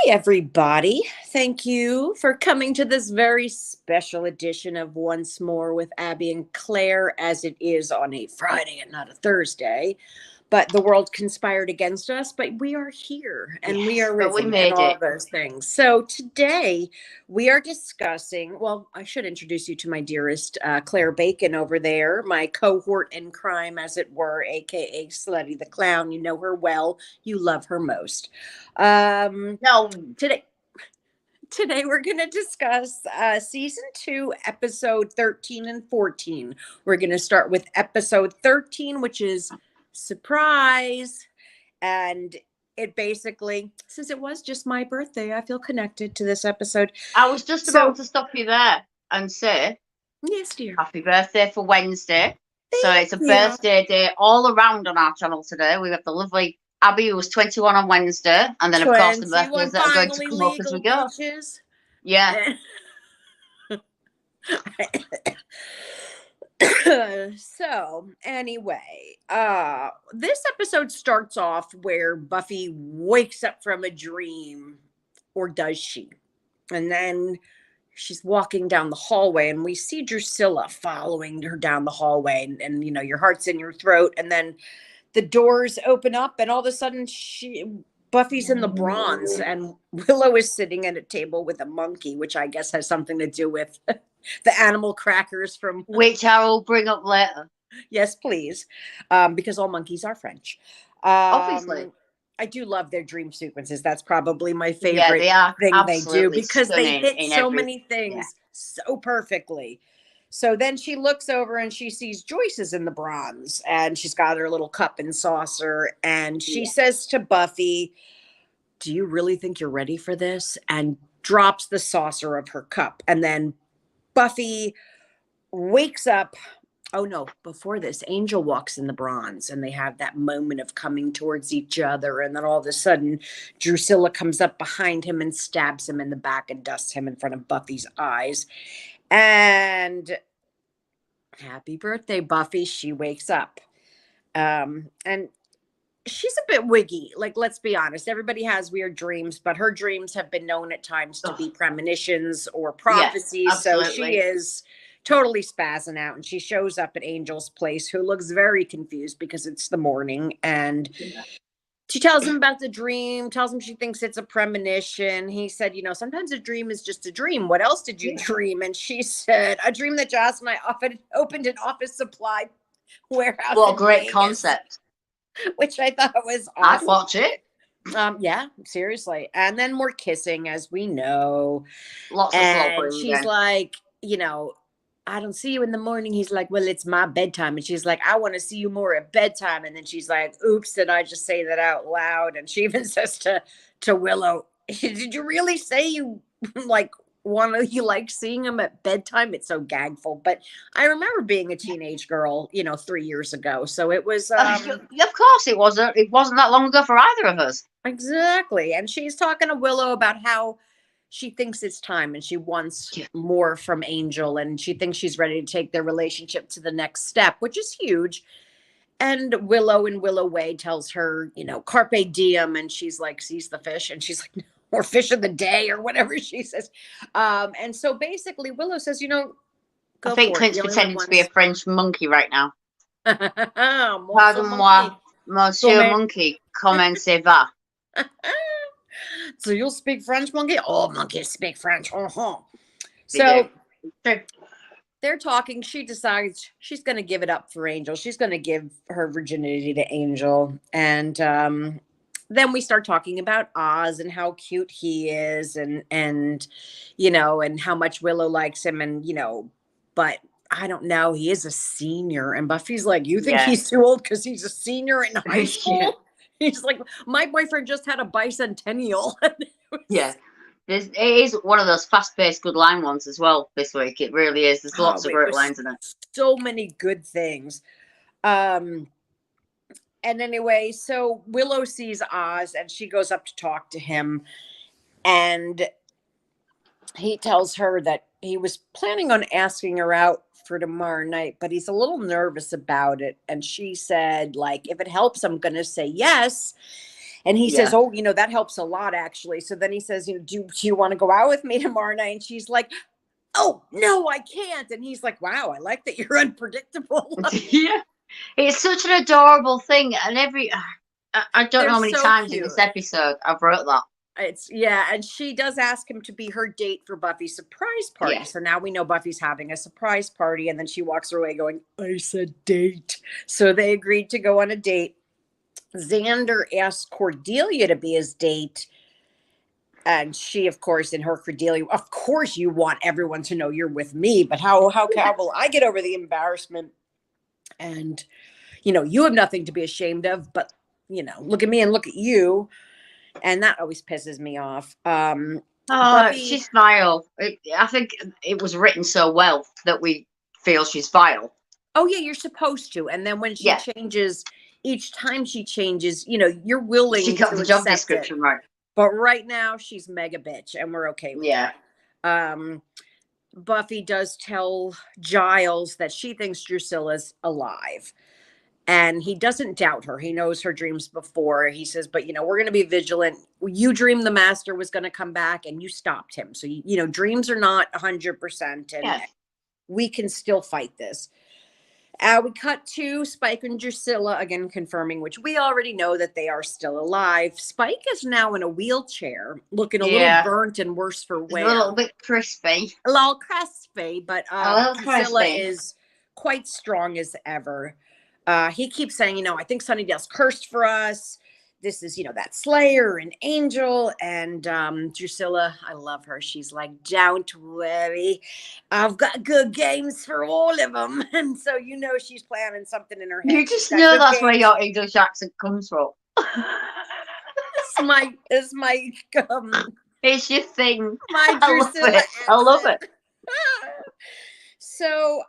Everybody. Thank you for coming to this very special edition of Once More with Abby and Claire, as it is on a Friday and not a Thursday. But the world conspired against us, but we are here and we Yes, are but we risen and made all it. those things. So today we are discussing, well, I should introduce you to my dearest Claire Bacon over there, my cohort in crime, as it were, aka Slutty the Clown. You know her well, you love her most. No, Today, Today we're going to discuss season 2, episode 13 and 14. We're going to start with episode 13, which is surprise. And it basically, since it was just my birthday, I feel connected to this episode. I was just about So, to stop you there and say yes, dear. happy birthday for Wednesday. So Thank it's a you. birthday day all around on our channel today. We have the lovely Abby, who was 21 on Wednesday, and then of course the 21 birthdays that are going to finally come up as we legal, go. bitches. Yeah. So anyway, this episode starts off where Buffy wakes up from a dream, or does she? And then she's walking down the hallway and we see Drusilla following her down the hallway, and you know, your heart's in your throat, and then the doors open up and all of a sudden Buffy's in the bronze and Willow is sitting at a table with a monkey, which I guess has something to do with the animal crackers from Which I will bring up later. Yes, please. Because all monkeys are French. Obviously. I do love their dream sequences. That's probably my Yeah, favorite they are thing they do, absolutely because they stunning hit in so every. many Yeah. things so perfectly. So then she looks over and she sees Joyce's in the bronze, and she's got her little cup and saucer, and she says to Buffy, "Do you really think you're ready for this?" And drops the saucer of her cup. And then Buffy wakes up. Oh no, before this, Angel walks in the bronze and they have that moment of coming towards each other. And then all of a sudden, Drusilla comes up behind him and stabs him in the back and dusts him in front of Buffy's eyes. And happy birthday, Buffy. She wakes up. And she's a bit wiggy. Like, let's be honest. Everybody has weird dreams, but her dreams have been known at times to be premonitions or prophecies. Yes, so she is totally spazzing out, and she shows up at Angel's place, who looks very confused because it's the morning, and she tells him about the dream, tells him she thinks it's a premonition. He said, you know, sometimes a dream is just a dream. What else did you dream? And she said, a dream that Joss and I often opened an office supply warehouse. What a great Vegas, concept. which I thought was awesome. I'd watch it. Yeah, seriously. And then more kissing, as we know. Lots of slobbering. She's again. like, you know, I don't see you in the morning. He's like, well, it's my bedtime. And she's like, I want to see you more at bedtime. And then she's like, oops, did I just say that out loud? And she even says to Willow, did you really say you like you like seeing him at bedtime? It's so gagful. But I remember being a teenage girl, you know, 3 years ago. So it was of course it wasn't that long ago for either of us. Exactly. And she's talking to Willow about how she thinks it's time and she wants more from Angel, and she thinks she's ready to take their relationship to the next step, which is huge. And Willow in Willow Way tells her, you know, carpe diem, and she's like, sees the fish, and she's like, or fish of the day, or whatever she says. And so basically Willow says, you know, I think Clint's pretending to be a French monkey right now. Pardon-moi, Monsieur Monkey, comment ça va? So you'll speak French, monkey? All monkeys speak French. So they're talking. She decides she's going to give it up for Angel. She's going to give her virginity to Angel. And then we start talking about Oz and how cute he is, and you know, and how much Willow likes him, and you know, but I don't know, he is a senior. And Buffy's like, you think he's too old because he's a senior in high school? He's like, my boyfriend just had a bicentennial. Yeah. It is one of those fast-paced, good line ones as well this week. It really is. There's lots of great lines in it. So many good things. And anyway, so Willow sees Oz and she goes up to talk to him. And he tells her that he was planning on asking her out for tomorrow night, but he's a little nervous about it. And she said, like, if it helps, I'm going to say yes. And he says, Yeah. oh, that helps a lot, actually. So then he says, do you want to go out with me tomorrow night? And she's like, oh, no, I can't. And he's like, wow, I like that you're unpredictable. Yeah. It's such an adorable thing. And I don't know They're how many so times in cute. this episode I've wrote that. And she does ask him to be her date for Buffy's surprise party. Yeah. So now we know Buffy's having a surprise party, and then she walks away going, I said date. So they agreed to go on a date. Xander asked Cordelia to be his date. And she, of course, in her Cordelia, of course you want everyone to know you're with me, but how will I get over the embarrassment? And, you have nothing to be ashamed of, but, look at me and look at you. And that always pisses me off. She smiled. I think it was written so well that we feel she's vile. Oh, yeah, you're supposed to. And then when she changes, each time she changes, you're willing she got to the job accept description it. right. But right now, she's mega bitch, and we're okay with that. Buffy does tell Giles that she thinks Drusilla's alive. And he doesn't doubt her. He knows her dreams before. He says, but, we're going to be vigilant. You dreamed the master was going to come back, and you stopped him. So, dreams are not 100%, and we can still fight this. We cut to Spike and Drusilla, again confirming, which we already know that they are still alive. Spike is now in a wheelchair, looking a little burnt and worse for wear. A little bit crispy. A little crispy, but Drusilla is quite strong as ever. He keeps saying, I think Sunnydale's cursed for us. This is, that Slayer and Angel. And Drusilla, I love her. She's like, don't worry. I've got good games for all of them. And so, she's planning something in her head. You just know that's where your English accent comes from. It's my it's your thing. My Drusilla. I love it. So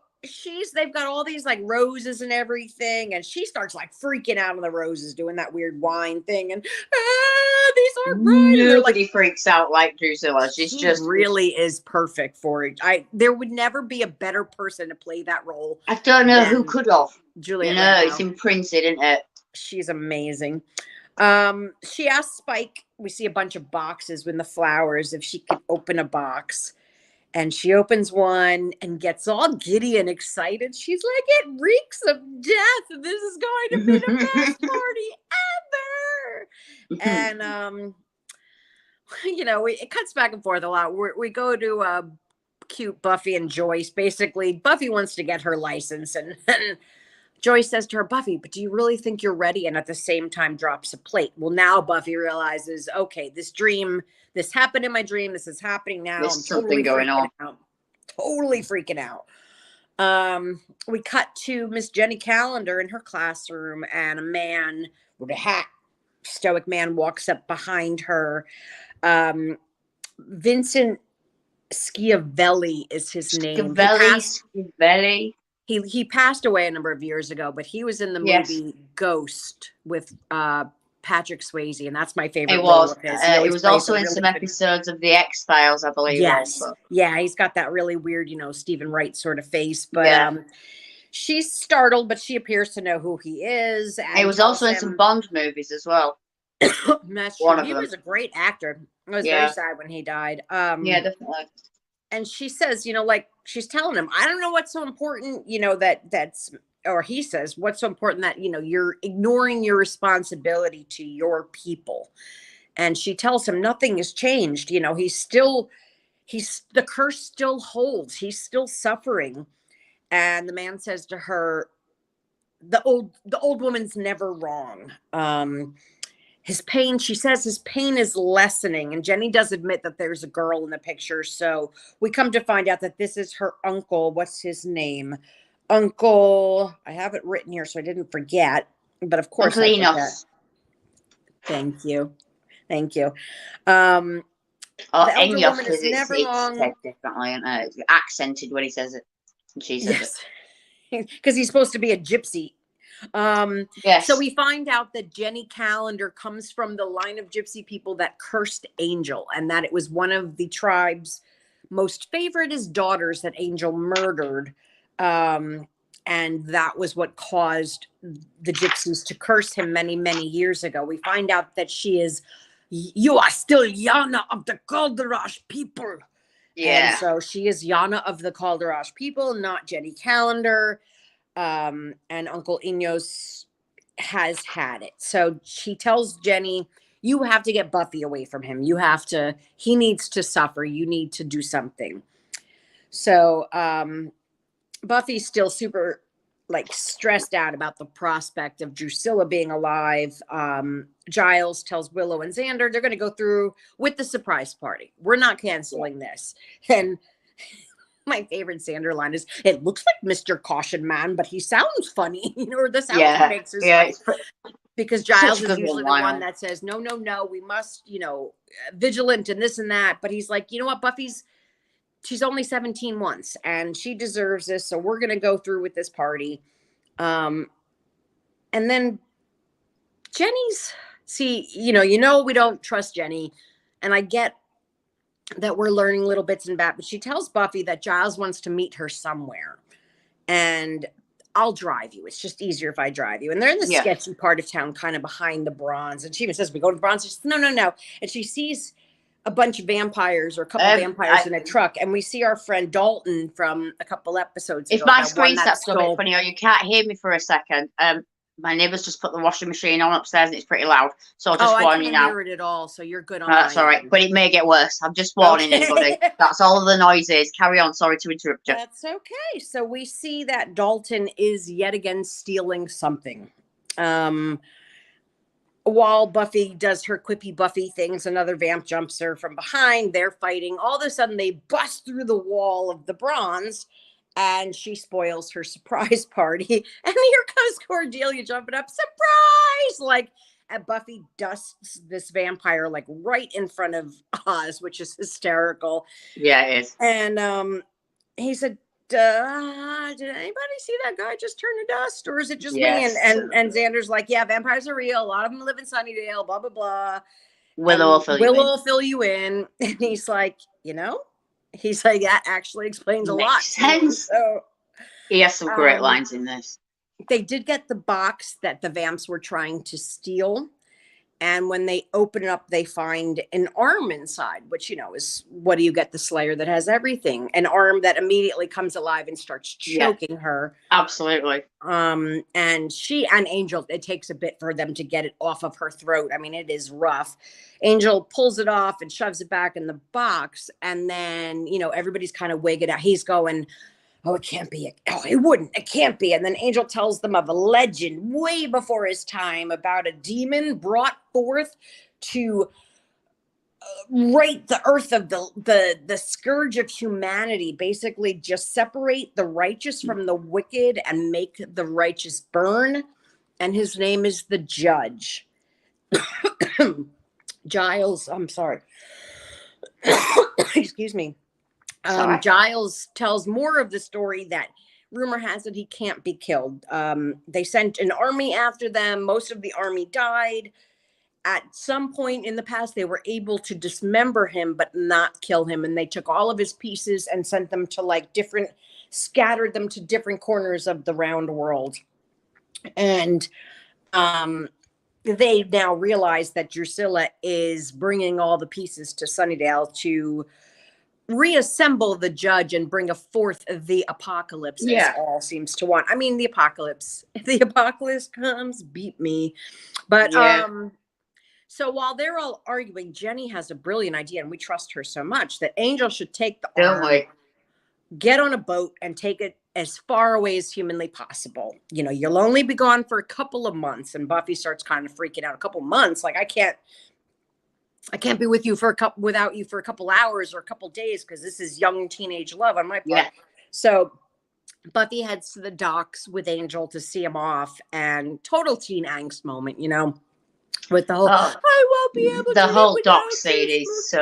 they've got all these like roses and everything, and she starts like freaking out on the roses, doing that weird wine thing, and these aren't right. Nobody freaks out like Drusilla. She just really is perfect for it. There would never be a better person to play that role. I don't know who could have. Juliet. No, it's imprinted, isn't it? She's amazing. She asked Spike, we see a bunch of boxes with the flowers, if she could open a box. And she opens one and gets all giddy and excited. She's like, it reeks of death. This is going to be the best party ever. And, it cuts back and forth a lot. We go to cute Buffy and Joyce. Basically, Buffy wants to get her license. And Joyce says to her, Buffy, but do you really think you're ready? And at the same time drops a plate. Well, now Buffy realizes, okay, this happened in my dream. This is happening now. There's something going on. Totally freaking out. We cut to Miss Jenny Calendar in her classroom, and a man with a hat, stoic man, walks up behind her. Vincent Schiavelli is his name. Schiavelli. He passed away a number of years ago, but he was in the movie Ghost with Patrick Swayze, and that's my favorite. It was. It was also in some episodes of The X-Files, I believe. Yes. Also. Yeah, he's got that really weird, Stephen Wright sort of face. But she's startled, but she appears to know who he is. And he was also in some Bond movies as well. That's true. He was a great actor. I was very sad when he died. Yeah, definitely. And she says, she's telling him, I don't know what's so important, or he says, what's so important that, you're ignoring your responsibility to your people. And she tells him nothing has changed. The curse still holds. He's still suffering. And the man says to her, the old woman's never wrong. His pain, she says his pain is lessening. And Jenny does admit that there's a girl in the picture. So we come to find out that this is her uncle. What's his name? Uncle, I have it written here so I didn't forget. But of course, I forget. Thank you. Enyos is never wrong. Said differently, and it's accented when he says it. And she says it. Because he's supposed to be a gypsy. So we find out that Jenny Calendar comes from the line of gypsy people that cursed Angel, and that it was one of the tribe's most favorite daughters that Angel murdered. And that was what caused the gypsies to curse him many, many years ago. We find out that you are still Yana of the Calderosh people. Yeah. And so she is Yana of the Calderosh people, not Jenny Calendar. And Uncle Inos has had it. So she tells Jenny, you have to get Buffy away from him. He needs to suffer. You need to do something. So Buffy's still super stressed out about the prospect of Drusilla being alive. Giles tells Willow and Xander they're going to go through with the surprise party. We're not canceling this. And my favorite Xander line is, it looks like Mr. Caution Man, but he sounds funny, or the sound makes us funny. Because Giles is usually the one that says, no, we must, vigilant and this and that. But he's like, you know what, she's only 17 once and she deserves this. So we're going to go through with this party. And then Jenny's, we don't trust Jenny. And I get that we're learning little bits and bats, but she tells Buffy that Giles wants to meet her somewhere. And I'll drive you. It's just easier if I drive you. And they're in the sketchy part of town, kind of behind the Bronze. And she even says, we go to the Bronze. She says, no. And she sees a bunch of vampires or a couple vampires in a truck. And we see our friend Dalton from a couple episodes ago. If my screen starts a bit funny or you can't hear me for a second, my neighbour's just put the washing machine on upstairs and it's pretty loud. So I'll just warn you now. I can't hear it at all. So you're good on that's all right. But it may get worse. I'm just warning anybody. That's all the noises. Carry on. Sorry to interrupt you. That's okay. So we see that Dalton is yet again stealing something. While Buffy does her quippy Buffy things, another vamp jumps her from behind. They're fighting. All of a sudden, they bust through the wall of the Bronze, and she spoils her surprise party. And here comes Cordelia jumping up. Surprise! And Buffy dusts this vampire, right in front of Oz, which is hysterical. Yeah, it is. And he said, did anybody see that guy just turn to dust, or is it just me? And Xander's like, yeah, vampires are real. A lot of them live in Sunnydale, blah, blah, blah. Willow will fill you in. And he's like, that actually explains a lot. Sense. So, he has some great lines in this. They did get the box that the vamps were trying to steal. And when they open it up, they find an arm inside, which, is what do you get the Slayer that has everything? An arm that immediately comes alive and starts choking her. Absolutely. And she and Angel, it takes a bit for them to get it off of her throat. I mean, it is rough. Angel pulls it off and shoves it back in the box. And then, everybody's kind of wigging out. He's going, oh, it can't be. Oh, it wouldn't. It can't be. And then Angel tells them of a legend way before his time about a demon brought forth to right the earth of the scourge of humanity, basically just separate the righteous from the wicked and make the righteous burn. And his name is the Judge. Giles, I'm sorry. Excuse me. Giles tells more of the story that rumor has it he can't be killed. They sent an army after them. Most of the army died. At some point in the past, they were able to dismember him, but not kill him. And they took all of his pieces and sent them to scattered them to different corners of the round world. And they now realize that Drusilla is bringing all the pieces to Sunnydale to reassemble the Judge and bring forth the apocalypse, as all seems to want. I mean, the apocalypse. If the apocalypse comes, beat me. But so while they're all arguing, Jenny has a brilliant idea, and we trust her so much that Angel should take the arm, get on a boat, and take it as far away as humanly possible. You'll only be gone for a couple of months. And Buffy starts kind of freaking out. A couple months, I can't be with you without you for a couple hours or a couple days, because this is young teenage love on my part. Yeah. So Buffy heads to the docks with Angel to see him off, and total teen angst moment, with the whole I won't be able to. The whole dock scene is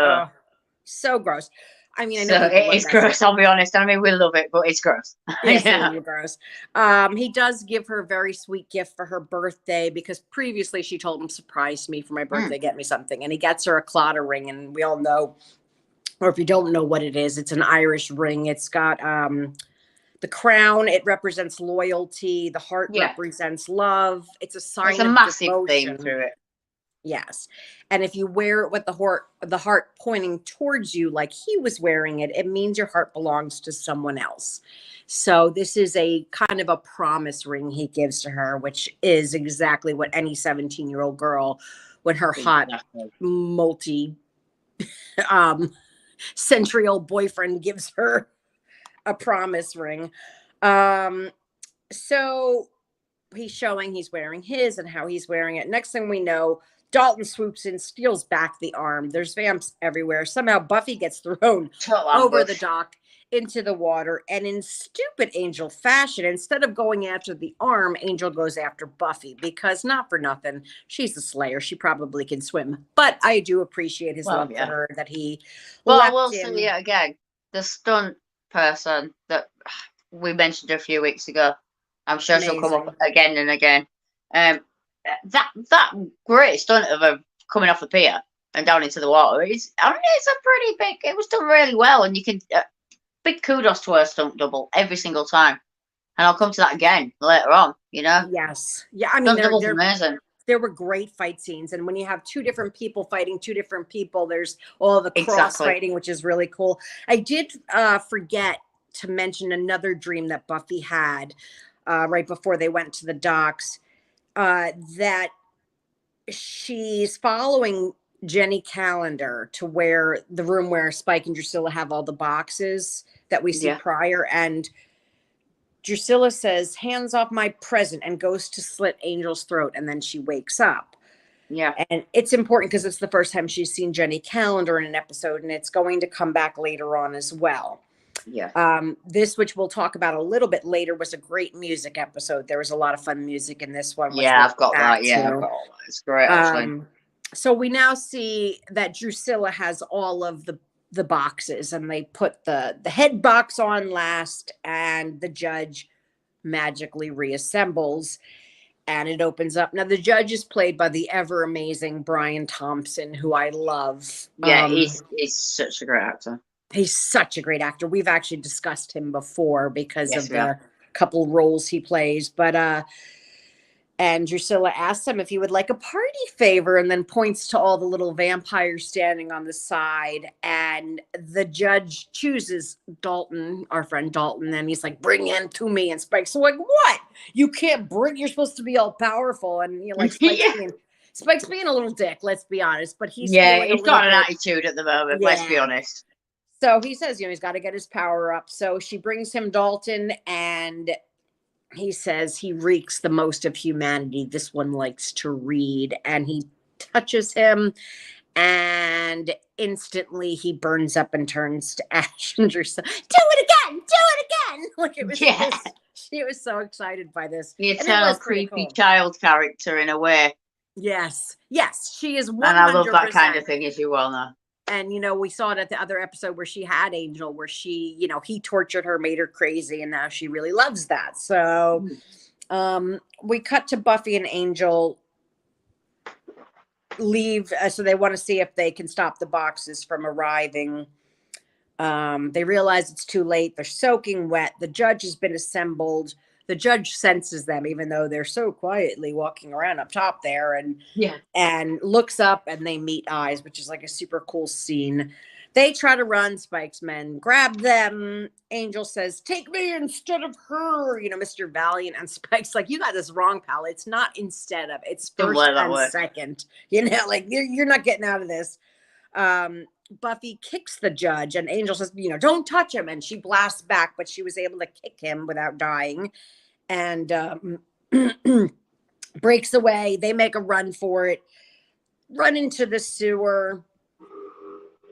so gross. I mean, I know it is gross. I'll be honest. I mean, we love it, but it's gross. It's really gross. He does give her a very sweet gift for her birthday, because previously she told him, surprise me for my birthday, get me something. And he gets her a clotter ring, and we all know, or if you don't know what it is, it's an Irish ring. It's got The crown, it represents loyalty. The heart Yeah. represents love. It's a sign It's a of massive devotion. theme through it. Yes. And if you wear it with the heart pointing towards you like he was wearing it, it means your heart belongs to someone else. So this is a kind of a promise ring he gives to her, which is exactly what any 17-year-old girl, when her hot multi century-old boyfriend gives her a promise ring. So he's wearing his and how he's wearing it. Next thing we know, Dalton swoops in, steals back the arm. There's vamps everywhere. Somehow Buffy gets thrown over the dock into the water. And in stupid Angel fashion, instead of going after the arm, Angel goes after Buffy because, not for nothing, she's the Slayer. She probably can swim. But I do appreciate his love for her, that he I will say it again. The stunt person that we mentioned a few weeks ago, I'm sure she'll come up again and again. That great stunt of her coming off the pier and down into the water it's a pretty big. It was done really well, and you can big kudos to her stunt double every single time. And I'll come to that again later on. Yes, yeah. I mean, they're amazing. There were great fight scenes, and when you have two different people fighting two different people, there's all the cross fighting, which is really cool. I did forget to mention another dream that Buffy had right before they went to the docks. That she's following Jenny Calendar to where the room where Spike and Drusilla have all the boxes that we see prior. And Drusilla says, "Hands off my present," and goes to slit Angel's throat. And then she wakes up. Yeah. And it's important because it's the first time she's seen Jenny Calendar in an episode, and it's going to come back later on as well. Yeah. This, which we'll talk about a little bit later, was a great music episode. There was a lot of fun music in this one. Yeah, I've got that. Yeah, I've got all that. It's great, actually. So we now see that Drusilla has all of the boxes, and they put the head box on last, and the judge magically reassembles, and it opens up. Now, the judge is played by the ever amazing Brian Thompson, who I love. Yeah, he's such a great actor. He's such a great actor. We've actually discussed him before because of the couple roles he plays. But and Drusilla asks him if he would like a party favor, and then points to all the little vampires standing on the side. And the judge chooses Dalton, our friend Dalton, and he's like, "Bring him to me." And Spike's like, "What? You can't bring? You're supposed to be all powerful." And like Spike's being a little dick. Let's be honest. But he's got an attitude at the moment. Let's be honest. So he says, he's got to get his power up. So she brings him Dalton, and he says he reeks the most of humanity. This one likes to read. And he touches him, and instantly he burns up and turns to ash. And Drusilla, do it again. Like, it was she was so excited by this. The eternal creepy child character in a way. Yes, she is 100%. And I love that kind of thing, as you well know. And, we saw it at the other episode where she had Angel, where she, he tortured her, made her crazy, and now she really loves that. So we cut to Buffy and Angel leave. So they want to see if they can stop the boxes from arriving. They realize it's too late. They're soaking wet. The judge has been assembled. The judge senses them, even though they're so quietly walking around up top there, and looks up, and they meet eyes, which is like a super cool scene. They try to run. Spike's men grab them. Angel says, "Take me instead of her," Mr. Valiant. And Spike's like, "You got this wrong, pal. It's not instead of. It's first and second. Like you're not getting out of this." Buffy kicks the judge, and Angel says, "Don't touch him." And she blasts back, but she was able to kick him without dying, and breaks away. They make a run for it, run into the sewer.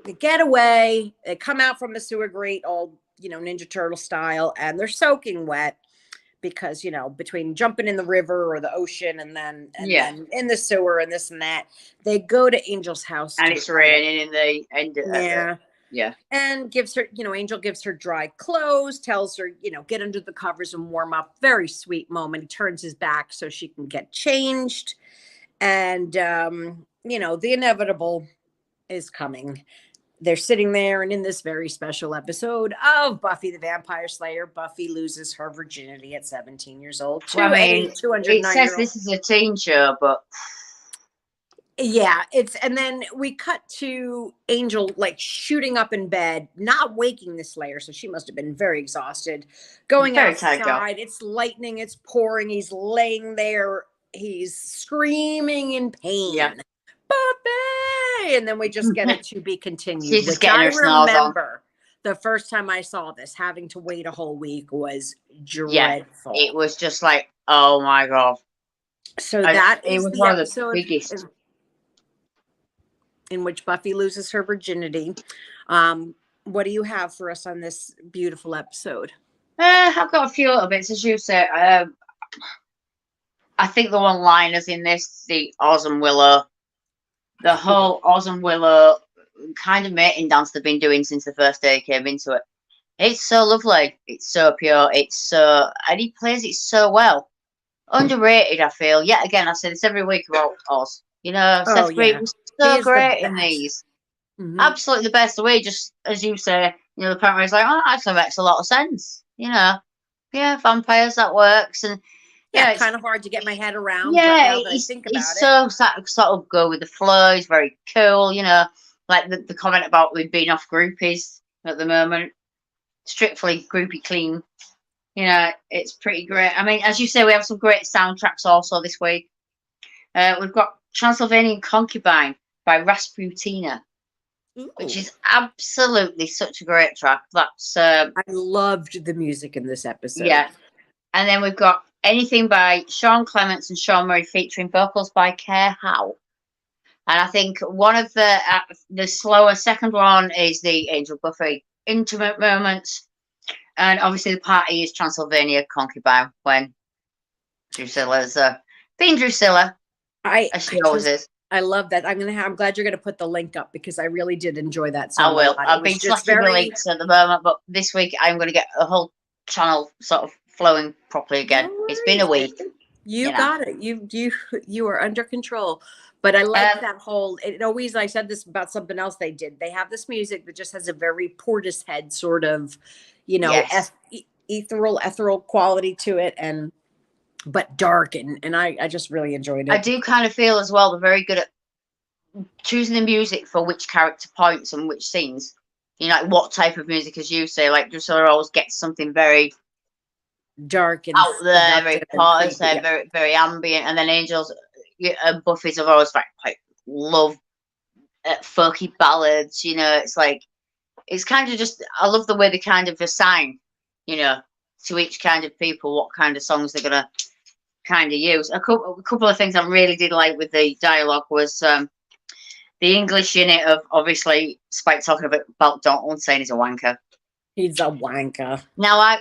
They get away. They come out from the sewer grate, all Ninja Turtle style, and they're soaking wet because between jumping in the river or the ocean and then in the sewer and this and that. They go to Angel's house, and it's raining in the end. And gives her, Angel gives her dry clothes, tells her, get under the covers and warm up. Very sweet moment. He turns his back so she can get changed, and the inevitable is coming. they're sitting there, and in this very special episode of Buffy the Vampire Slayer, Buffy loses her virginity at 17 years old to Well, I mean, a 209 it says year old. this is a teen show, but Yeah, and then we cut to Angel like shooting up in bed, not waking the Slayer, so she must have been very exhausted. Going very tired job. outside, it's lightning, it's pouring, he's laying there, he's screaming in pain. Yeah. Buffy! And then we just get it to be continued. She's just which getting I her snarls on. remember the first time I saw this, having to wait a whole week was dreadful. It was just like, oh my god. So that is was the one of the episode biggest. In which Buffy loses her virginity. What do you have for us on this beautiful episode? I've got a few little bits, as you said. I think the one-liners in this, the Oz and Willow, the whole Oz and Willow kind of mating dance they've been doing since the first day he came into it. It's so lovely. It's so pure. And he plays it so well. Underrated, I feel. Yet again, I say this every week about Oz. You know, Seth Green was so great in these. Mm-hmm. Absolutely the best. The way, just as you say, you know, the parent was like, oh, that actually makes a lot of sense. You know, yeah, vampires, that works. And yeah, it's kind of hard to get my head around. Yeah, but he's so sort of go with the flow. He's very cool. You know, like the comment about we've been off groupies at the moment, strictly groupie clean. You know, it's pretty great. I mean, as you say, we have some great soundtracks also this week. We've got Transylvanian Concubine by Rasputina, which is absolutely such a great track. That's I loved the music in this episode. Yeah, and then we've got Anything by Sean Clements and Sean Murray featuring vocals by Care Howe. And I think one of the slower second one is the Angel Buffy intimate moments. And obviously the party is Transylvania Concubine when Drusilla's being Drusilla, as she always is. I love that. I'm glad you're gonna put the link up because I really did enjoy that song. I will. I've been slacking the links at the moment, but this week I'm gonna get a whole channel sort of flowing properly again. Right. It's been a week. You got it. You are under control. But I like that whole. It always. I said this about something else they did. They have this music that just has a very Portishead sort of, you know, ethereal quality to it, but dark, and I just really enjoyed it. I do kind of feel as well they're very good at choosing the music for which character points and which scenes. You know, like what type of music, as you say, like Drusilla always gets something very dark and out there, very Portishead, very very ambient, and then Angels and Buffy's have always like love folky ballads. You know, it's kind of just, I love the way they kind of assign, you know, to each kind of people what kind of songs they're gonna kind of use. A couple of things I really did like with the dialogue was the English in it of obviously Spike talking about Dalton saying he's a wanker. He's a wanker. Now,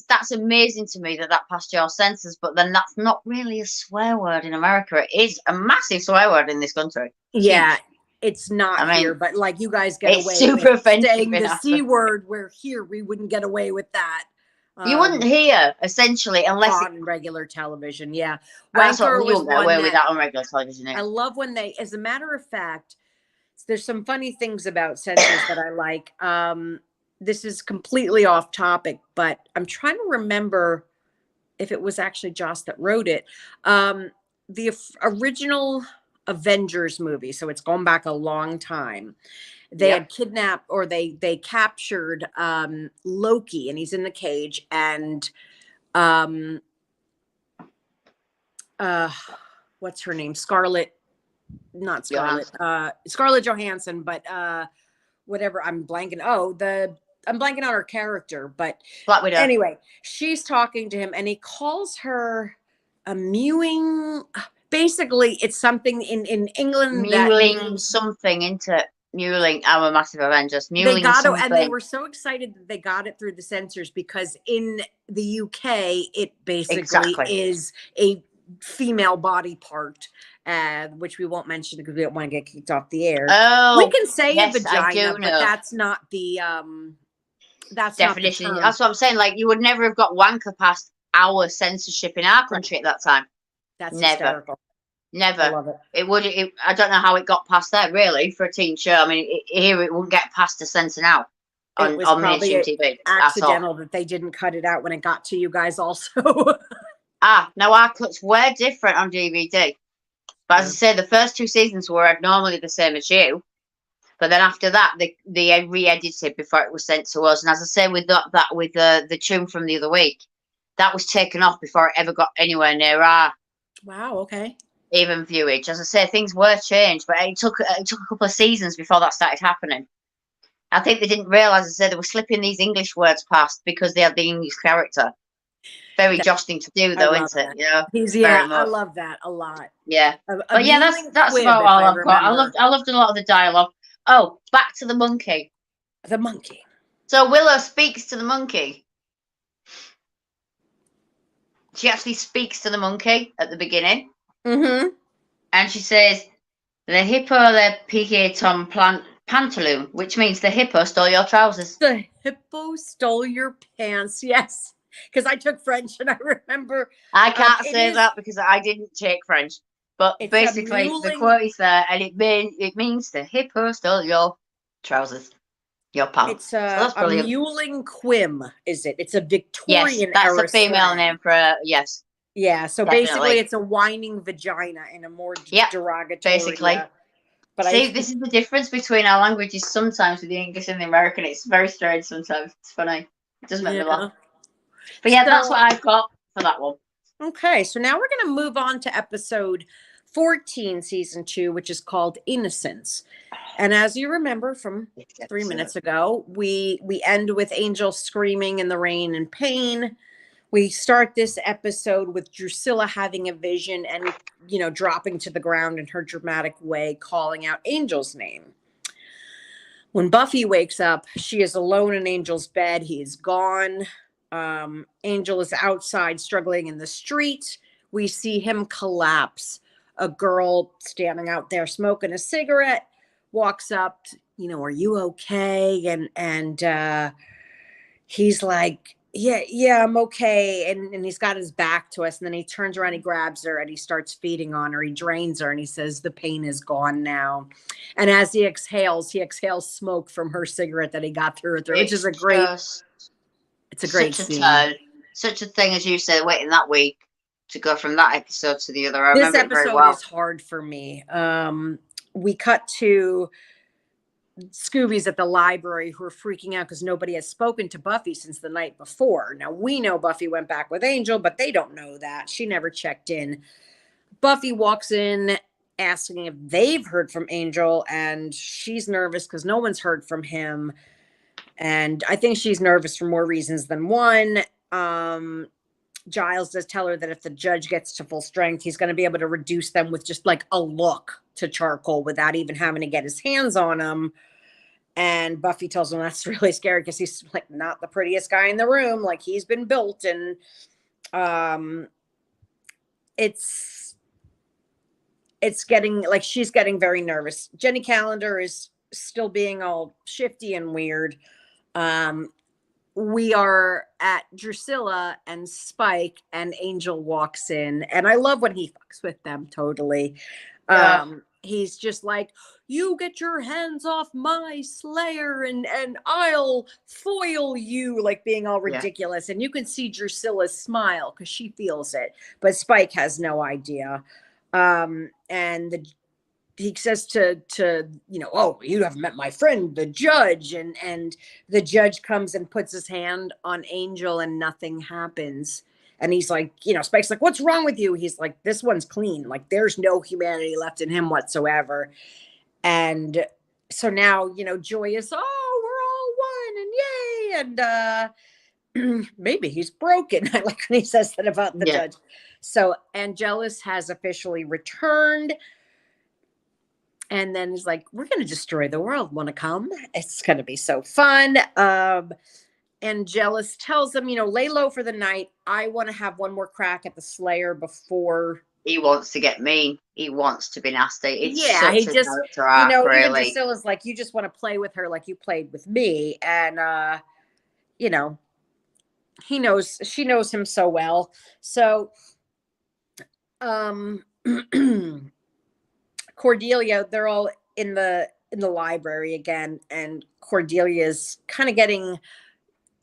that's amazing to me that passed your senses, but then that's not really a swear word in America. It is a massive swear word in this country. Yeah, it's not here, but like you guys get away super with saying the C word, where here we wouldn't get away with that. You wouldn't hear, essentially, unless on regular television. Yeah, that's what we wouldn't get away with that on regular television. I love when they, as a matter of fact, there's some funny things about censors that I like. This is completely off topic, but I'm trying to remember if it was actually Joss that wrote it. The original Avengers movie, so it's gone back a long time. They had kidnapped, or they captured Loki, and he's in the cage, and what's her name? Scarlett Johansson, but whatever. I'm blanking on her character, but Black Widow. Anyway, she's talking to him, and he calls her a mewing. Basically, it's something in England mewling something into mewling. I'm a massive Avengers. Mewling they got something. And they were so excited that they got it through the censors, because in the UK it basically is a female body part, which we won't mention because we don't want to get kicked off the air. Oh, we can say a vagina, but that's not the that's definition. Not the term. That's what I'm saying. Like, you would never have got wanker past our censorship in our country at that time. That's never. Hysterical. Never. I love it. I don't know how it got past there, really, for a teen show. I mean, here it wouldn't get past the censor now It was on probably mainstream TV accidental that they didn't cut it out when it got to you guys also. Now our cuts were different on DVD. But as I say, the first 2 seasons were normally the same as you. But then after that, they re-edited before it was sent to us. And as I say, with with the tune from the other week, that was taken off before it ever got anywhere near our Wow. Okay. even viewage. As I say, things were changed, but it took a couple of seasons before that started happening. I think they didn't realise, as I said, they were slipping these English words past because they had the English character. Very josting to do, though, isn't it? I love that a lot. Yeah, but yeah, that's about all I've got. I loved a lot of the dialogue. Oh, back to the monkey. The monkey. So Willow speaks to the monkey. She actually speaks to the monkey at the beginning. Mm-hmm. And she says, "The hippo le piqué ton pantaloon," which means the hippo stole your trousers. The hippo stole your pants. Yes. Because I took French and I remember. I can't say that because I didn't take French. But basically, the quote is there, and it means the hippo stole your trousers, your pants. It's a mewling quim, is it? It's a Victorian era. Yes, that's a female slang. name for yes. Yeah, so basically, it's a whining vagina in a more derogatory. Basically. But see, this is the difference between our languages. Sometimes with the English and the American, it's very strange. Sometimes it's funny. It does make me laugh. But yeah, that's what I've got for that one. Okay, so now we're going to move on to episode 14, season 2, which is called Innocence. And as you remember from 3 minutes ago, we end with Angel screaming in the rain in pain. We start this episode with Drusilla having a vision and, dropping to the ground in her dramatic way, calling out Angel's name. When Buffy wakes up, she is alone in Angel's bed. He is gone. Angel is outside struggling in the street. We see him collapse. A girl standing out there smoking a cigarette walks up, "Are you okay?" And he's like, yeah, I'm okay. And he's got his back to us. And then he turns around, he grabs her and he starts feeding on her. He drains her and he says, "The pain is gone now." And as he exhales smoke from her cigarette that he got through her throat, which is a great scene. Such a thing, as you said, waiting that week to go from that episode to the other. This episode is hard for me. We cut to Scooby's at the library who are freaking out because nobody has spoken to Buffy since the night before. Now, we know Buffy went back with Angel, but they don't know that. She never checked in. Buffy walks in asking if they've heard from Angel, and she's nervous because no one's heard from him. And I think she's nervous for more reasons than one. Giles does tell her that if the judge gets to full strength, he's going to be able to reduce them with just like a look to charcoal without even having to get his hands on them. And Buffy tells him that's really scary because he's like not the prettiest guy in the room. Like he's been built. And it's getting like she's getting very nervous. Jenny Calendar is still being all shifty and weird. We are at Drusilla and Spike, and Angel walks in, and I love when he fucks with them totally. He's just like, "You get your hands off my Slayer, and I'll foil you," like being all ridiculous. And you can see Drusilla's smile because she feels it, but Spike has no idea. And he says to "Oh, you haven't met my friend, the judge." And the judge comes and puts his hand on Angel and nothing happens. And he's like, Spike's like, "What's wrong with you?" He's like, "This one's clean. Like there's no humanity left in him whatsoever." And so now, Joy is, "Oh, we're all one and yay." And maybe he's broken. I like when he says that about the judge. So Angelus has officially returned. And then he's like, "We're going to destroy the world. Want to come? It's going to be so fun." Angelus tells him, "Lay low for the night. I want to have one more crack at the Slayer before." He wants to get mean. He wants to be nasty. It's he just, really. Even Drusilla's like, "You just want to play with her like you played with me." And, she knows him so well. So, Cordelia, they're all in the library again, and Cordelia's kind of getting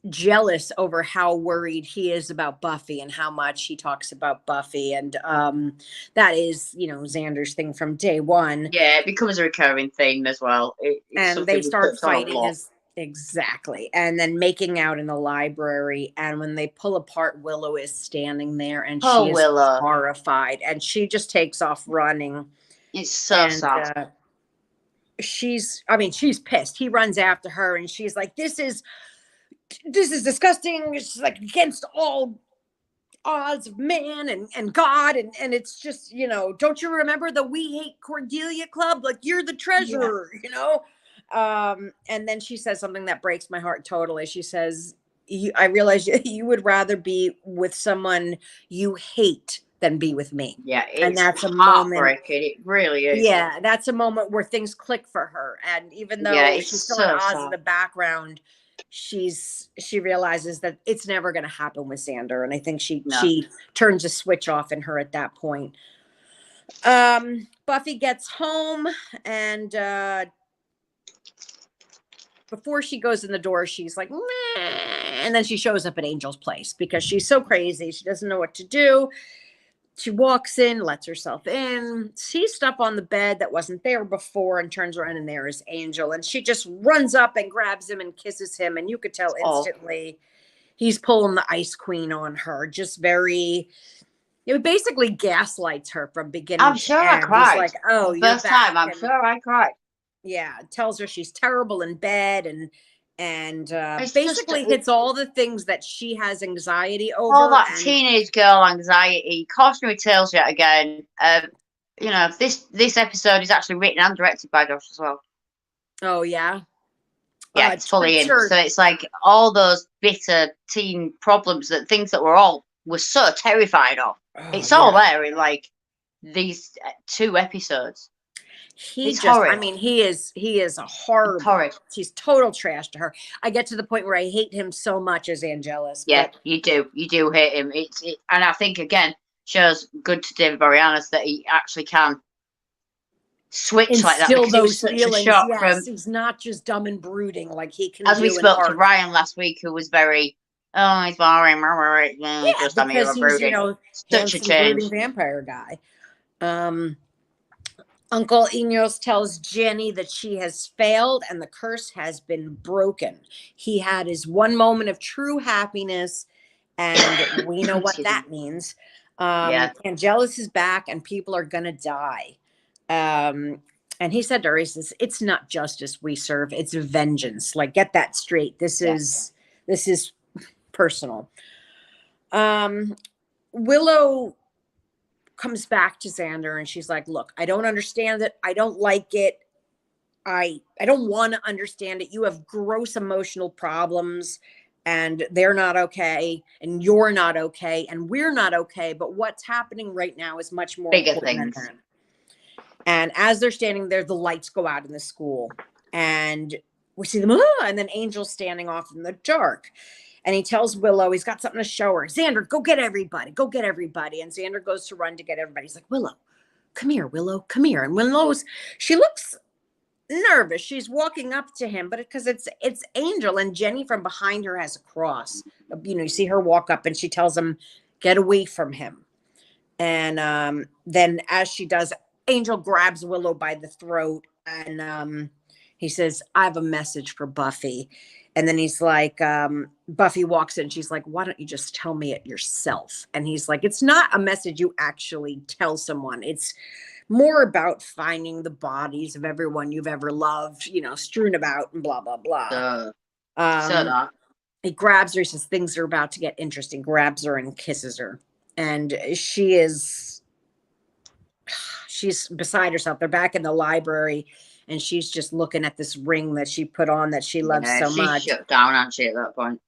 jealous over how worried he is about Buffy and how much he talks about Buffy. And that is, Xander's thing from day one. Yeah, it becomes a recurring theme as well. It's and they start fighting as exactly, and then making out in the library. And when they pull apart, Willow is standing there, and she is horrified, and she just takes off running. It's so sad. She's pissed. He runs after her, and she's like, this is disgusting. It's like against all odds of man and God. And it's just, don't you remember the We Hate Cordelia Club? Like, you're the treasurer, and then she says something that breaks my heart totally. She says, I realize you would rather be with someone you hate than be with me. Yeah, and that's a moment. It really is. Yeah, that's a moment where things click for her. And even though she's still in Oz in the background, she realizes that it's never going to happen with Xander. And I think she turns a switch off in her at that point. Buffy gets home, and before she goes in the door, she's like, meh, and then she shows up at Angel's place because she's so crazy. She doesn't know what to do. She walks in, lets herself in, sees stuff on the bed that wasn't there before, and turns around, and there is Angel. And she just runs up and grabs him and kisses him. And you could tell instantly he's pulling the Ice Queen on her. Just very, it basically gaslights her from beginning I'm sure I cried. He's like, oh, you're first time, I'm sure I cried. Yeah, tells her she's terrible in bed, and basically hits all the things that she has anxiety over. All that teenage girl anxiety. Cautionary tales yet again. This episode is actually written and directed by Josh as well. Oh, yeah? Yeah, it's fully in. So it's like all those bitter teen problems, things that we're so terrified of. It's all there in like these 2 episodes. He's horrid. He is a horrible. He's total trash to her. I get to the point where I hate him so much as Angelus. Yeah, you do hate him. And I think again shows good to David Boreanaz that he actually can switch like that. Still those feelings. Yes, he's not just dumb and brooding like he can. As we spoke to Ryan last week, who was very, he's boring. Yeah, just because he's brooding. Such a change. Vampire guy. Uncle Enos tells Jenny that she has failed and the curse has been broken. He had his one moment of true happiness, and we know what that means. Angelus is back, and people are going to die. And he said to her, he says, it's not justice we serve, it's vengeance. Like, get that straight. This is personal. Willow comes back to Xander, and she's like, look, I don't understand it. I don't like it. I don't want to understand it. You have gross emotional problems, and they're not okay, and you're not okay, and we're not okay. But what's happening right now is much more bigger things. And as they're standing there, the lights go out in the school, and we see them, and then Angel's standing off in the dark. And he tells Willow he's got something to show her. Xander, go get everybody. Go get everybody. And Xander goes to run to get everybody. He's like, Willow, come here, Willow, come here. And she looks nervous. She's walking up to him, but because it's Angel, and Jenny from behind her has a cross. You see her walk up, and she tells him, get away from him. And then as she does, Angel grabs Willow by the throat, and he says, I have a message for Buffy. And then he's like, Buffy walks in. She's like, why don't you just tell me it yourself? And he's like, it's not a message you actually tell someone. It's more about finding the bodies of everyone you've ever loved, strewn about and blah, blah, blah. He grabs her. He says, things are about to get interesting. Grabs her and kisses her. And she's beside herself. They're back in the library. And she's just looking at this ring that she put on that she loves so much. She's shut down, aren't she, at that point?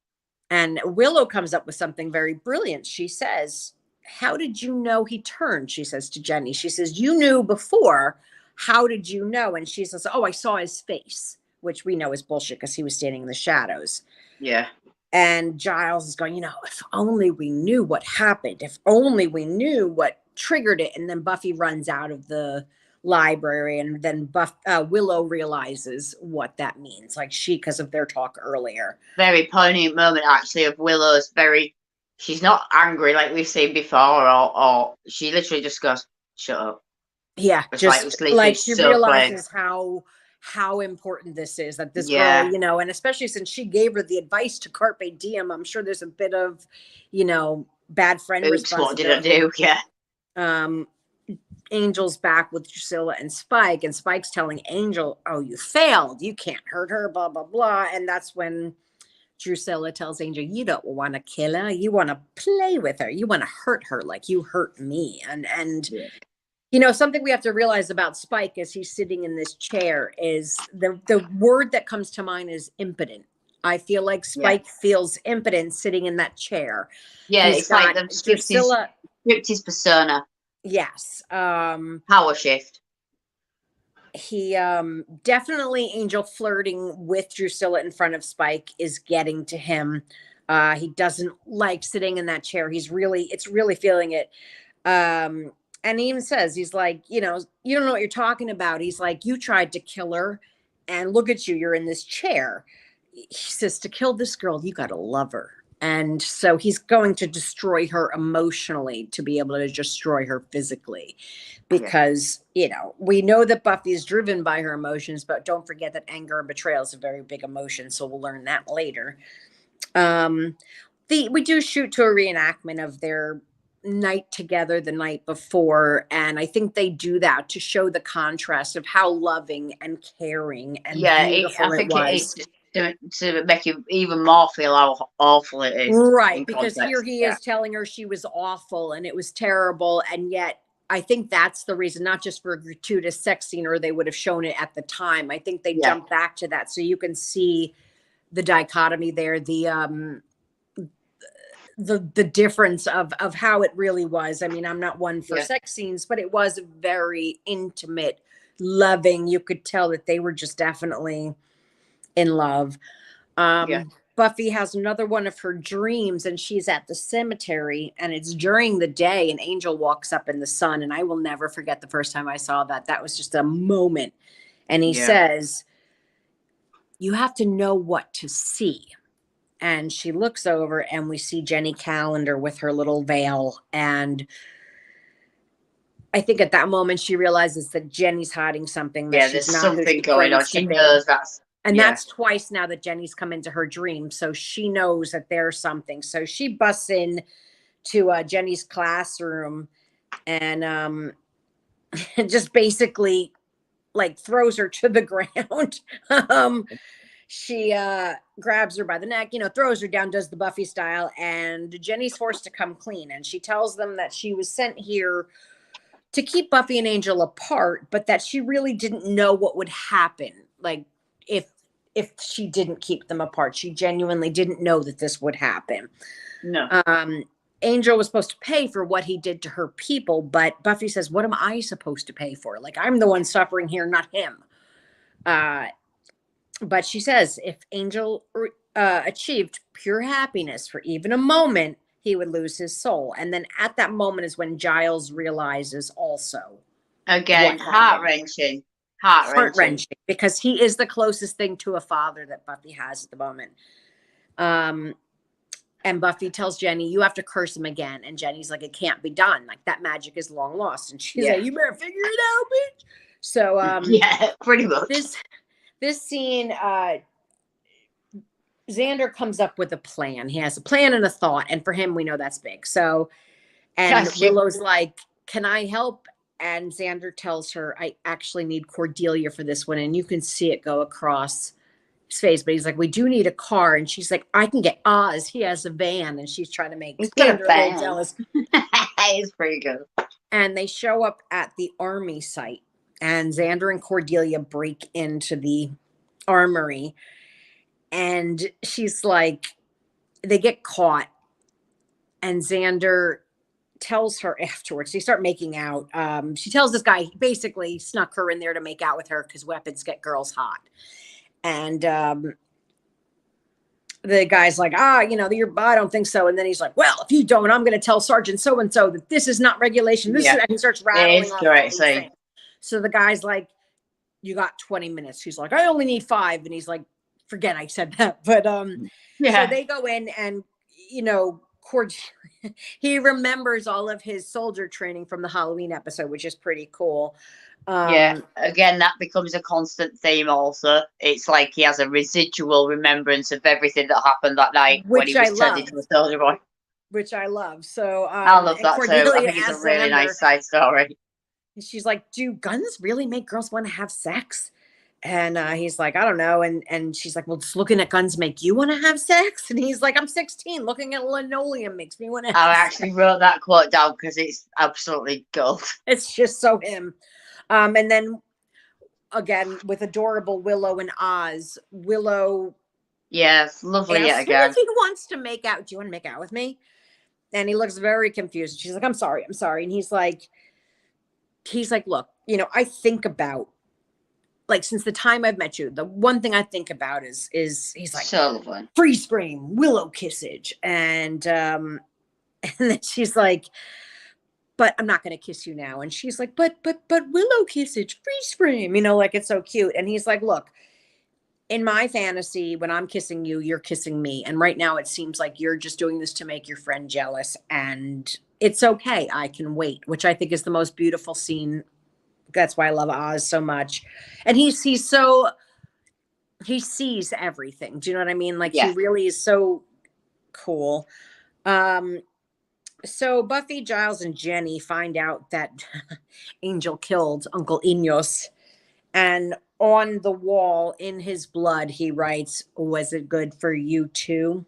And Willow comes up with something very brilliant. She says, how did you know he turned? She says to Jenny. She says, you knew before. How did you know? And she says, I saw his face, which we know is bullshit because he was standing in the shadows. Yeah. And Giles is going, if only we knew what happened. If only we knew what triggered it. And then Buffy runs out of the library, and then Willow realizes what that means, like because of their talk earlier. Very poignant moment, actually, of Willow's she's not angry like we've seen before, or she literally just goes, shut up. Yeah, it's just like she so realizes how important this is, that this girl, you know, and especially since she gave her the advice to Carpe Diem, I'm sure there's a bit of, you know, bad friend responsibility. What did I do? Yeah. Angel's back with Drusilla and Spike's telling Angel, oh, you failed. You can't hurt her, blah, blah, blah. And that's when Drusilla tells Angel, you don't want to kill her. You want to play with her. You want to hurt her like you hurt me. And you know, something we have to realize about Spike as he's sitting in this chair is the word that comes to mind is impotent. I feel like Spike feels impotent sitting in that chair. Yeah, it's like the script his persona. Yes. Power shift. He definitely, Angel flirting with Drusilla in front of Spike is getting to him. He doesn't like sitting in that chair. It's really feeling it. And he even says, he's like, you know, you don't know what you're talking about. He's like, you tried to kill her and look at you, you're in this chair. He says, to kill this girl, you got to love her. And so he's going to destroy her emotionally to be able to destroy her physically, because, you know, we know that Buffy is driven by her emotions, but don't forget that anger and betrayal is a very big emotion. So we'll learn that later. We do shoot to a reenactment of their night together the night before, and I think they do that to show the contrast of how loving and caring and beautiful it was. To make you even more feel how awful it is. Right, because here he is telling her she was awful and it was terrible, and yet I think that's the reason, not just for a gratuitous sex scene, or they would have shown it at the time. I think they jump back to that so you can see the dichotomy there, the difference of how it really was. I mean, I'm not one for sex scenes, but it was very intimate, loving. You could tell that they were just definitely in love. Buffy has another one of her dreams, and she's at the cemetery, and it's during the day, and Angel walks up in the sun, and I will never forget the first time I saw that. That was just a moment. And he says, you have to know what to see. And she looks over, and we see Jenny Calendar with her little veil. And I think at that moment she realizes that Jenny's hiding something. That she's there's not something going on. She knows that's. And that's twice now that Jenny's come into her dream. So she knows that there's something. So she busts in to Jenny's classroom and just basically like throws her to the ground. She grabs her by the neck, you know, throws her down, does the Buffy style, and Jenny's forced to come clean. And she tells them that she was sent here to keep Buffy and Angel apart, but that she really didn't know what would happen. Like if she didn't keep them apart, she genuinely didn't know that this would happen. No. Angel was supposed to pay for what he did to her people, but Buffy says, what am I supposed to pay for? Like, I'm the one suffering here, not him. But she says if Angel achieved pure happiness for even a moment, he would lose his soul. And then at that moment is when Giles realizes also. Again, heart-wrenching. Heart-wrenching, because he is the closest thing to a father that Buffy has at the moment. And Buffy tells Jenny, you have to curse him again. And Jenny's like, it can't be done. Like, that magic is long lost. And she's like, you better figure it out, bitch. So pretty much. This scene, Xander comes up with a plan. He has a plan and a thought, and for him, we know that's big. So, and Willow's like, can I help? And Xander tells her, I actually need Cordelia for this one. And you can see it go across his face. But he's like, we do need a car. And she's like, I can get Oz. He has a van. And she's trying to make Xander a little jealous. It's pretty good. And they show up at the army site. And Xander and Cordelia break into the armory. And she's like, they get caught. And Xander tells her afterwards, they start making out. She tells this guy basically snuck her in there to make out with her because weapons get girls hot. And the guy's like, I don't think so. And then he's like, well, if you don't, I'm going to tell Sergeant so-and-so that this is not regulation. And he starts rattling off all these things. So the guy's like, you got 20 minutes. He's like, I only need 5. And he's like, forget I said that. But so they go in and, he remembers all of his soldier training from the Halloween episode, which is pretty cool. Again, that becomes a constant theme also. It's like he has a residual remembrance of everything that happened that night when he was turned into a soldier boy. Which I love. So I love that too. I think it's a really nice side story. She's like, do guns really make girls want to have sex? And he's like, I don't know. And she's like, well, just looking at guns make you want to have sex? And he's like, I'm 16. Looking at linoleum makes me want to have sex. Actually wrote that quote down because it's absolutely gold. It's just so him. And then again, with adorable Willow and Oz. Willow. Yes, lovely yet again. If he wants to make out, do you want to make out with me? And he looks very confused. She's like, I'm sorry. And he's like, look, I think about, like, since the time I've met you, the one thing I think about is he's like, Sullivan, freeze frame, Willow kissage. And then she's like, but I'm not going to kiss you now. And she's like, but Willow kissage, freeze frame, like, it's so cute. And he's like, look, in my fantasy, when I'm kissing you, you're kissing me. And right now it seems like you're just doing this to make your friend jealous. And it's okay. I can wait, which I think is the most beautiful scene. That's why I love Oz so much. And he sees everything. Do you know what I mean? Like, he really is so cool. So Buffy, Giles, and Jenny find out that Angel killed Uncle Enos. And on the wall in his blood, he writes, was it good for you too?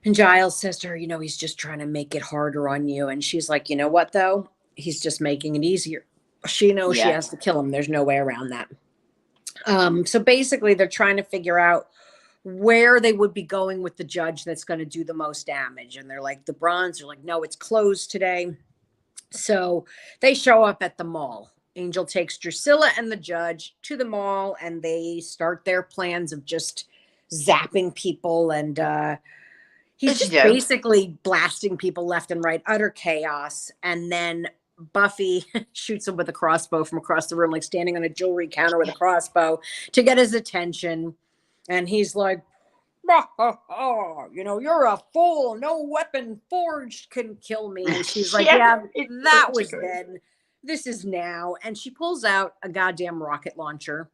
And Giles says to her, he's just trying to make it harder on you. And she's like, you know what, though? He's just making it easier. She knows she has to kill him. There's no way around that. So basically, they're trying to figure out where they would be going with the judge that's going to do the most damage. And they're like, the Bronze are like, no, it's closed today. So they show up at the mall. Angel takes Drusilla and the judge to the mall, and they start their plans of just zapping people. And he's just basically blasting people left and right, utter chaos. And then Buffy shoots him with a crossbow from across the room, like standing on a jewelry counter with a crossbow to get his attention. And he's like, you're a fool. No weapon forged can kill me. And she's like, that was then. This is now. And she pulls out a goddamn rocket launcher.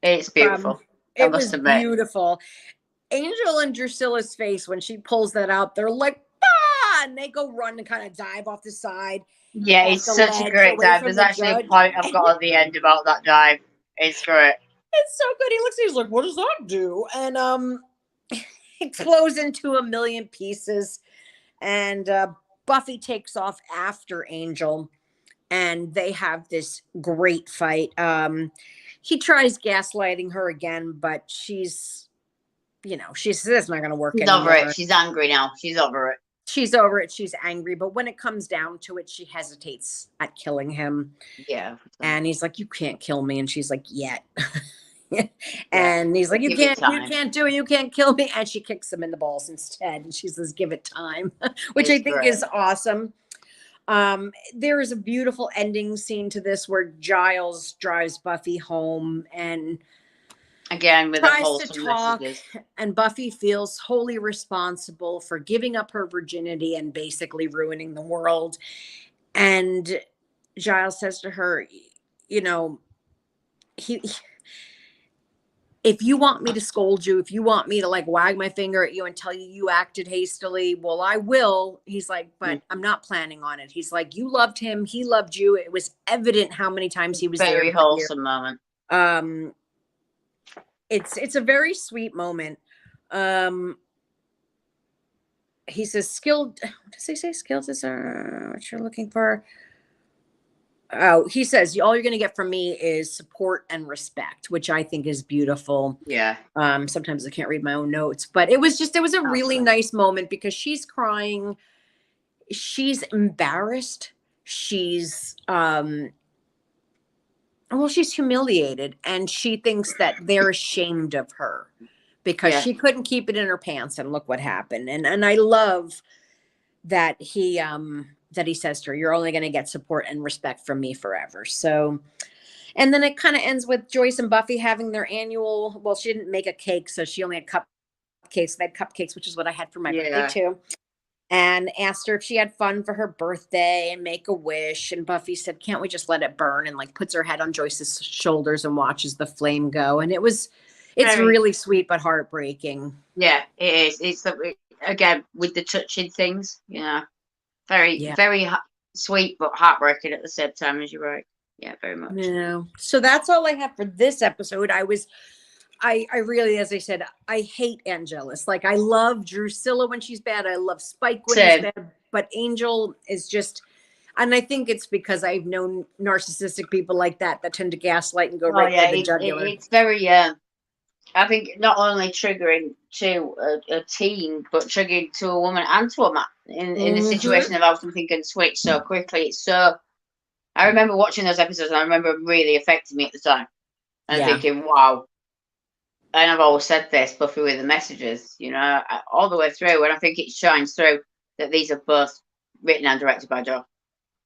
It's beautiful. It was beautiful. Angel and Drusilla's face, when she pulls that out, they're like, bah! And they go run and kind of dive off the side. Yeah, it's such a great dive. There's actually a point I've got at the end about that dive. It's great. It's so good. He's like, what does that do? And it flows into a million pieces. And Buffy takes off after Angel. And they have this great fight. He tries gaslighting her again, but she's that's not going to work anymore. Over it. She's angry now. She's over it. She's over it. She's angry. But when it comes down to it, she hesitates at killing him. Yeah. And he's like, you can't kill me. And she's like, yet. And he's like, you can't do it. You can't kill me. And she kicks him in the balls instead. And she says, give it time, which I think is awesome. There is a beautiful ending scene to this where Giles drives Buffy home and again with tries to talk, and Buffy feels wholly responsible for giving up her virginity and basically ruining the world. And Giles says to her, if you want me to scold you, if you want me to like wag my finger at you and tell you acted hastily, well, I will. He's like, but I'm not planning on it. He's like, you loved him. He loved you. It was evident how many times he was there. Very wholesome moment. It's a very sweet moment. He says, skilled. What does he say? Skilled is what you're looking for. Oh, he says, all you're going to get from me is support and respect, which I think is beautiful. Yeah. Sometimes I can't read my own notes, but it was a really nice moment because she's crying. She's embarrassed. She's, she's humiliated, and she thinks that they're ashamed of her because she couldn't keep it in her pants, and look what happened. And I love that he says to her, "You're only going to get support and respect from me forever." So, and then it kind of ends with Joyce and Buffy having their annual. Well, she didn't make a cake, so she only had cupcakes. They had cupcakes, which is what I had for my birthday too. And asked her if she had fun for her birthday and make a wish. And Buffy said, "Can't we just let it burn?" And like puts her head on Joyce's shoulders and watches the flame go. And it's really sweet, but heartbreaking. Yeah, it is. It's again with the touching things, very sweet, but heartbreaking at the same time, as you're right. Yeah, very much. Yeah. So that's all I have for this episode. I really, as I said, I hate Angelus. Like, I love Drusilla when she's bad. I love Spike when he's bad. But Angel is just, and I think it's because I've known narcissistic people like that tend to gaslight and go for the jugular. It's very, I think, not only triggering to a teen, but triggering to a woman and to a man in the situation of how something can switch so quickly. It's so, I remember watching those episodes, and I remember it really affecting me at the time. And thinking, wow. And I've always said this, Buffy with the messages, all the way through. And I think it shines through that these are both written and directed by Jo.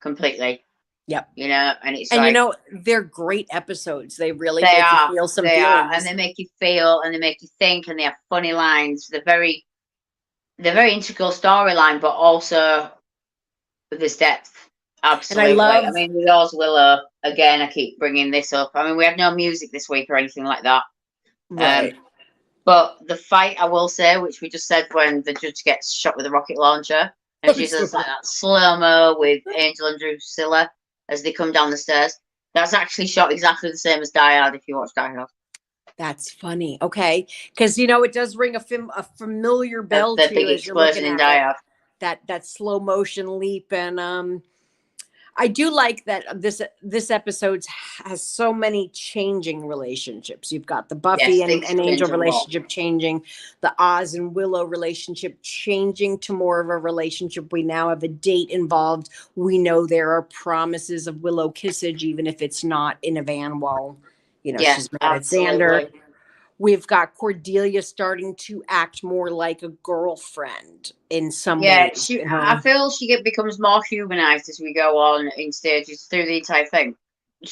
Completely. Yep. And it's they're great episodes. They really make you feel some feelings. And they make you feel, and they make you think, and they have funny lines. They're very integral storyline, but also there's depth. Absolutely. And I mean, with yours, Willow, again, I keep bringing this up. I mean, we had no music this week or anything like that. Right. But the fight, I will say, which we just said, when the judge gets shot with a rocket launcher, and she does like that slow-mo with Angel and Drusilla as they come down the stairs. That's actually shot exactly the same as Die Hard, if you watch Die Hard. That's funny. Okay. Because, it does ring a familiar bell to you as you're looking at Die Hard. That slow motion leap. And I do like that this episode has so many changing relationships. You've got the Buffy and Angel relationship changing, the Oz and Willow relationship changing to more of a relationship. We now have a date involved. We know there are promises of Willow kissage, even if it's not in a van while, she's mad at Xander. We've got Cordelia starting to act more like a girlfriend in some ways. I feel she becomes more humanized as we go on in stages through the entire thing.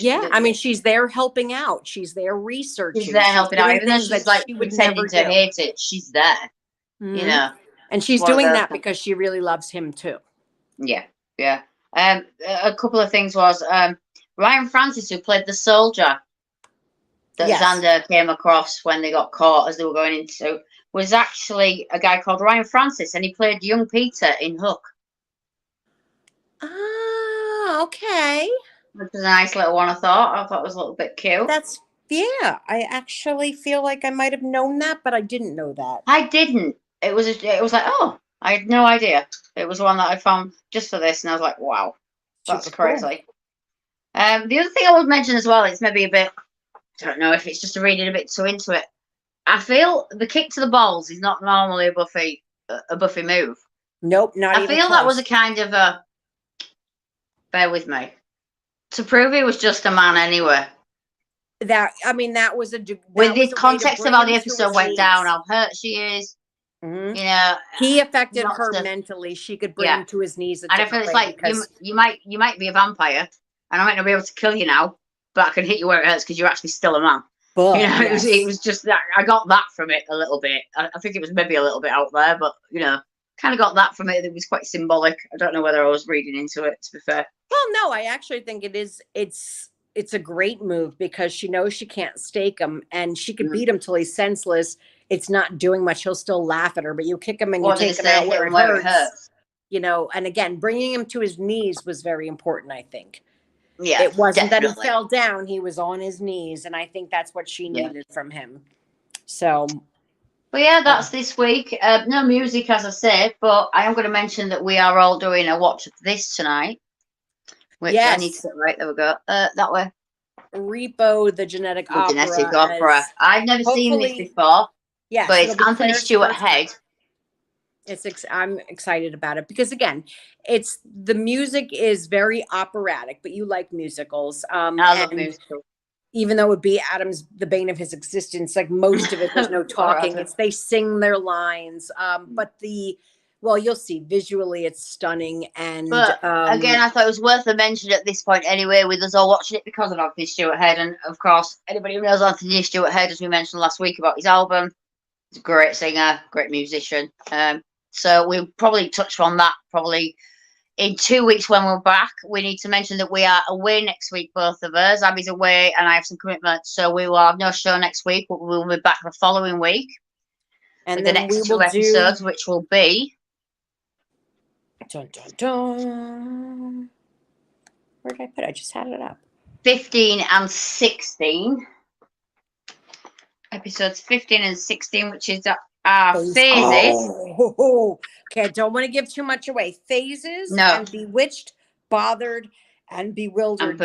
I mean, she's there helping out. She's there researching. She's there helping out. Even though she's like pretending to hate it, she's there. Mm-hmm. And she's doing that because she really loves him too. Yeah. A couple of things was Ryan Francis, who played the soldier that Xander came across when they got caught as they were going into, was actually a guy called Ryan Francis, and he played young Peter in Hook. Ah, okay. Which was a nice little one, I thought. It was a little bit cute. I actually feel like I might have known that, but I didn't know that. I didn't. It was like, oh, I had no idea. It was one that I found just for this, and I was like, wow, that's crazy. Cool. The other thing I would mention as well, it's maybe a bit, I don't know if it's just reading a bit too into it. I feel the kick to the balls is not normally a Buffy move. Nope, not even. I feel that was a kind of a. Bear with me. To prove he was just a man anyway. That was with the context of how the episode went down, how hurt she is. Mm-hmm. He affected her mentally. She could bring him to his knees. And I feel it's like you might be a vampire, and I might not be able to kill you now, but I can hit you where it hurts because you're actually still a man. But, it was just that I got that from it a little bit. I think it was maybe a little bit out there, but kind of got that from it. It was quite symbolic. I don't know whether I was reading into it, to be fair. Well, no, I actually think it is. It's a great move because she knows she can't stake him, and she could beat him till he's senseless. It's not doing much. He'll still laugh at her, but you kick him and you take him out where it hurts. And again, bringing him to his knees was very important, I think. Yeah, it wasn't that he fell down. He was on his knees. And I think that's what she needed from him. So. But yeah, that's this week. No music, as I said, but I am going to mention that we are all doing a watch of this tonight. Which I need to get right. There we go. That way. Repo, the Genetic Opera. Genetic Opera. I've never seen this before. Yeah. But it's Anthony Stewart Head. I'm excited about it because again, the music is very operatic, but you like musicals. I love musicals. even though it would be Adam's the bane of his existence, like most of it, there's no talking. It's they sing their lines. But well, you'll see visually, it's stunning. And but again, I thought it was worth a mention at this point anyway, with us all watching it because of Anthony Stewart Head, and of course, anybody who knows Anthony Stewart Head, as we mentioned last week about his album, he's a great singer, great musician. So we'll probably touch on that probably in 2 weeks when we're back. We need to mention that we are away next week, both of us. Abby's away and I have some commitments, so we will have no show next week, but we'll be back the following week and with the next 2 episodes, which will be dun, dun, dun. Where did I put it? I just had it up. 15 and 16. Episodes 15 and 16, which is phases. Okay, I don't want to give too much away. Phases and Bewitched, Bothered, and Bewildered. Do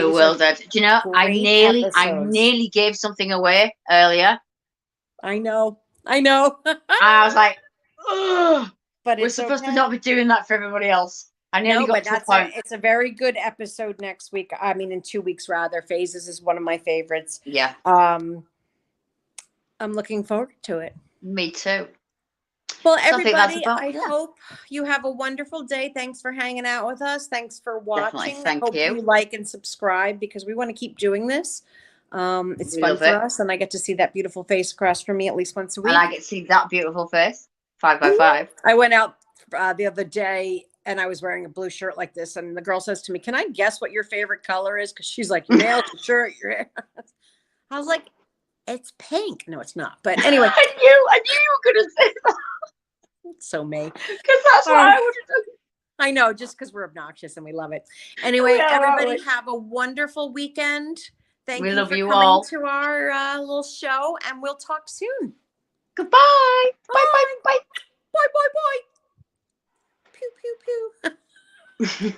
you know, I nearly gave something away earlier. I know. I was like, ugh. But we're supposed to not be doing that for everybody else. I nearly got to the point. It's a very good episode next week. I mean, in 2 weeks, rather. Phases is one of my favorites. Yeah. I'm looking forward to it. Me too. Well, everybody, I hope you have a wonderful day. Thanks for hanging out with us. Thanks for watching. Thank you. I hope you like and subscribe because we want to keep doing this. It's fun for us, and I get to see that beautiful face across from me at least once a week. And I get to see that beautiful face. 5x5. I went out the other day and I was wearing a blue shirt like this, and the girl says to me, "Can I guess what your favorite color is?" Because she's like, "You nailed your shirt." I was like, "It's pink." No, it's not. But anyway, I knew you were gonna say that. So me, because that's what I would have done. I know, just because we're obnoxious and we love it. Anyway, everybody have a wonderful weekend. Thank you for coming to our little show, and we'll talk soon. Goodbye. Bye. Bye. Pew pew pew.